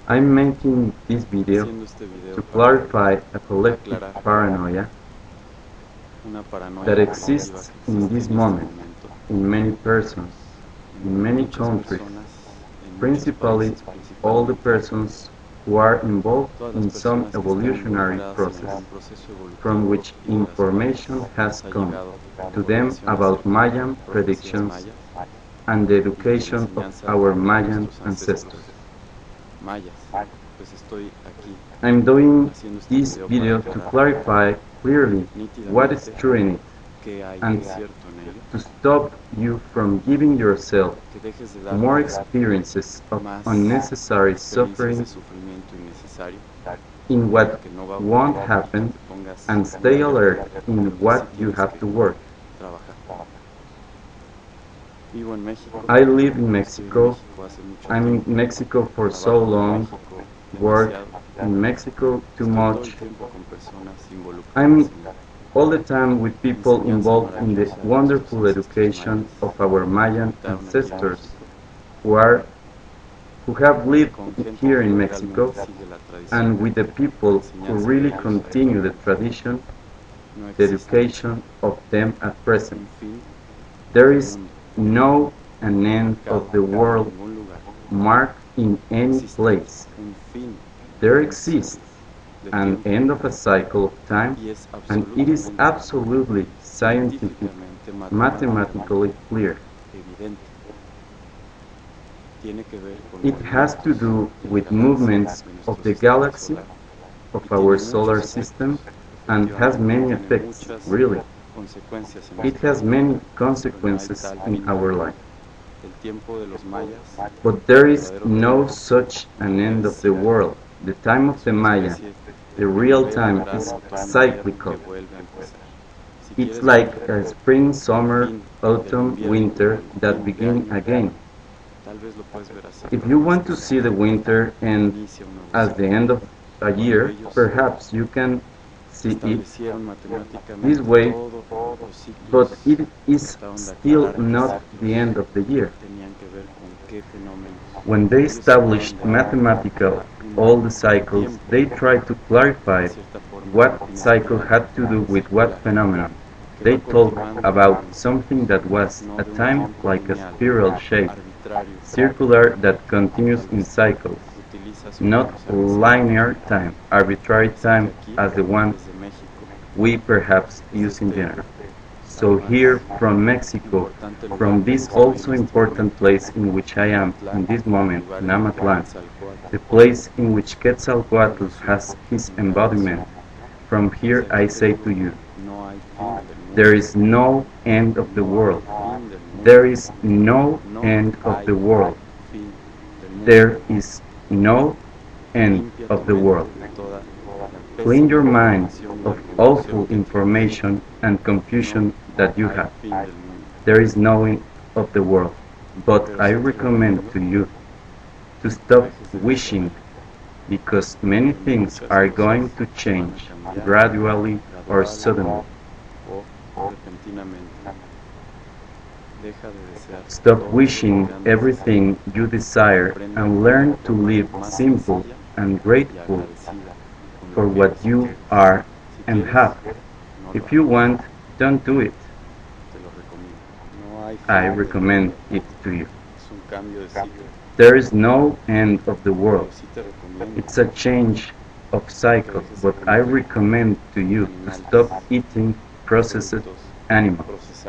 I'm making this video to clarify a collective paranoia that exists in this moment in many persons, in many countries, principally all the persons who are involved in some evolutionary process from which information has come to them about Mayan predictions and the education of our Mayan ancestors. I'm doing this video to clarify clearly what is true in it and to stop you from giving yourself more experiences of unnecessary suffering in what won't happen and stay alert in what you have to work. I live in Mexico. I'm in Mexico for so long, work in Mexico too much. I'm all the time with people involved in the wonderful education of our Mayan ancestors who have lived here in Mexico, and with the people who really continue the tradition, the education of them at present. There is no an end of the world marked in any place. There exists an end of a cycle of time, and it is absolutely scientific, mathematically clear. It has to do with movements of the galaxy, of our solar system, and has many effects, really. It has many consequences in our life. But there is no such an end of the world. The time of the Maya, the real time, is cyclical. It's like a spring, summer, autumn, winter that begin again. If you want to see the winter end as the end of a year, perhaps you can see it this way, but it is still not the end of the year. When they established mathematical all the cycles, they tried to clarify what cycle had to do with what phenomenon. They talked about something that was at time like a spiral shape, circular, that continues in cycles, not linear time, arbitrary time as the one we perhaps use in general. So here from Mexico, from this also important place in which I am in this moment, Namatlan, the place in which Quetzalcoatl has his embodiment, from here I say to you, there is no end of the world. There is no end of the world. There is no end of the world. Clean your mind of awful information and confusion that you have. There is no end of the world, but I recommend to you to stop wishing, because many things are going to change gradually or suddenly. Stop wishing everything you desire and learn to live simple and grateful for what you are and have. If you want, don't do it. I recommend it to you. There is no end of the world. It's a change of cycles, but I recommend to you to stop eating processed animals.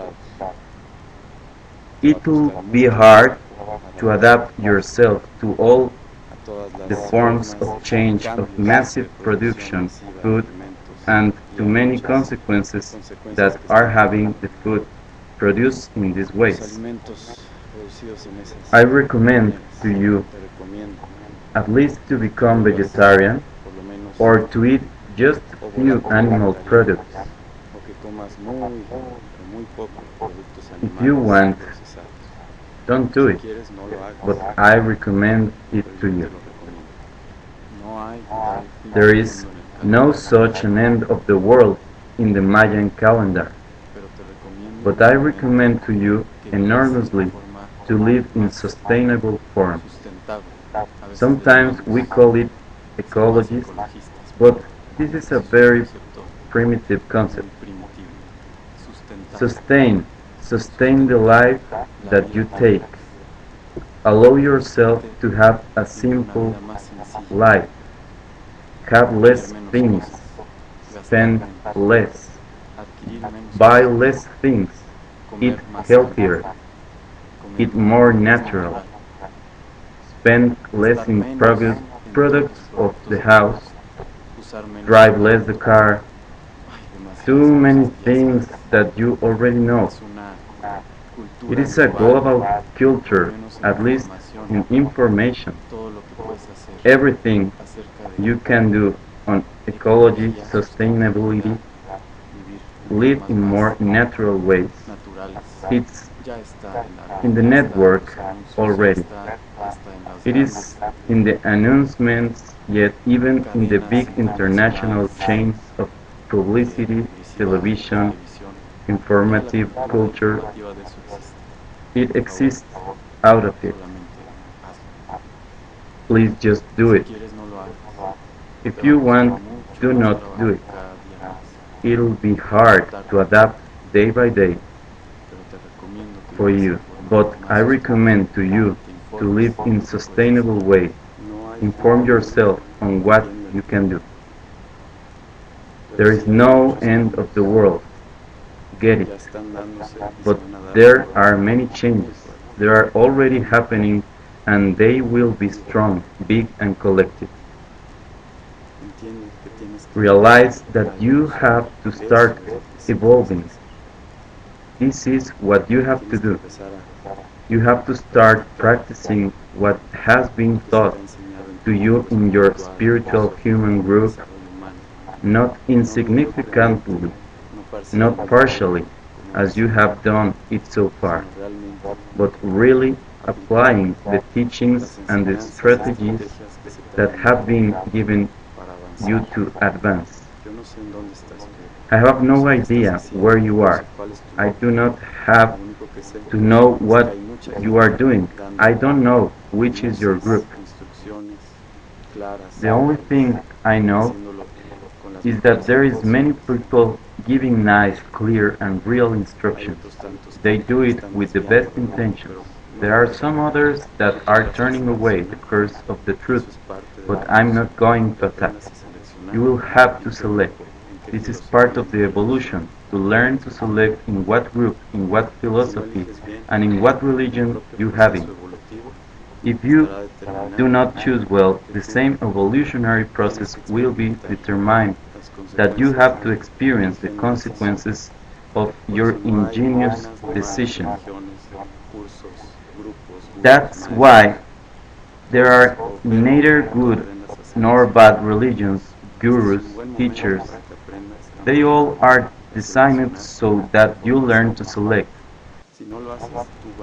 It will be hard to adapt yourself to all the forms of change of massive production, food, and to many consequences that are having the food produced in these ways. I recommend to you at least to become vegetarian or to eat just few animal products. If you want, don't do it, but I recommend it to you. There is no such an end of the world in the Mayan calendar, but I recommend to you enormously to live in sustainable form. Sometimes we call it ecologist, but this is a very primitive concept. Sustain the life that you take. Allow yourself to have a simple life. Have less things. Spend less. Buy less things. Eat healthier. Eat more natural. Spend less in products of the house. Drive less the car. Too many things that you already know. It is a global culture, at least in information. Everything you can do on ecology, sustainability, live in more natural ways. It's in the network already. It is in the announcements, yet even in the big international chains of publicity, television, informative culture, it exists out of it. Please just do it. If you want, do not do it. It'll be hard to adapt day by day for you, but I recommend to you to live in sustainable way. Inform yourself on what you can do. There is no end of the world. Get it. But there are many changes. They are already happening and they will be strong, big and collective. Realize that you have to start evolving. This is what you have to do. You have to start practicing what has been taught to you in your spiritual human group, not insignificantly, not partially, as you have done it so far, but really applying the teachings and the strategies that have been given you to advance. I have no idea where you are. I do not have to know what you are doing. I don't know which is your group. The only thing I know is that there is many people giving nice, clear and real instructions. They do it with the best intentions. There are some others that are turning away the curse of the truth, but I'm not going to attack. You will have to select. This is part of the evolution, to learn to select in what group, in what philosophy, and in what religion you have it. If you do not choose well, the same evolutionary process will be determined that you have to experience the consequences of your ingenious decision. That's why there are neither good nor bad religions, gurus, teachers. They all are designed so that you learn to select.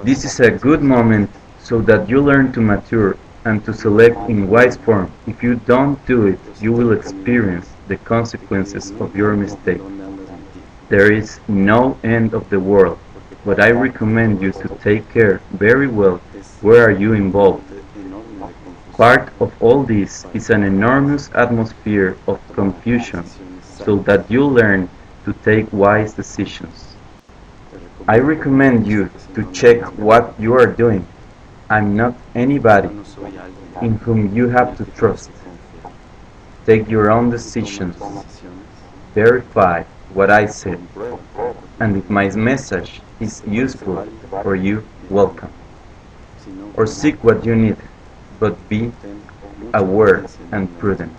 This is a good moment so that you learn to mature and to select in wise form. If you don't do it, you will experience the consequences of your mistake. There is no end of the world, but I recommend you to take care very well where are you involved. Part of all this is an enormous atmosphere of confusion, so that you learn to take wise decisions. I recommend you to check what you are doing. I'm not anybody in whom you have to trust. Take your own decisions. Verify what I said. And if my message is useful for you, welcome. Or seek what you need, but be aware and prudent.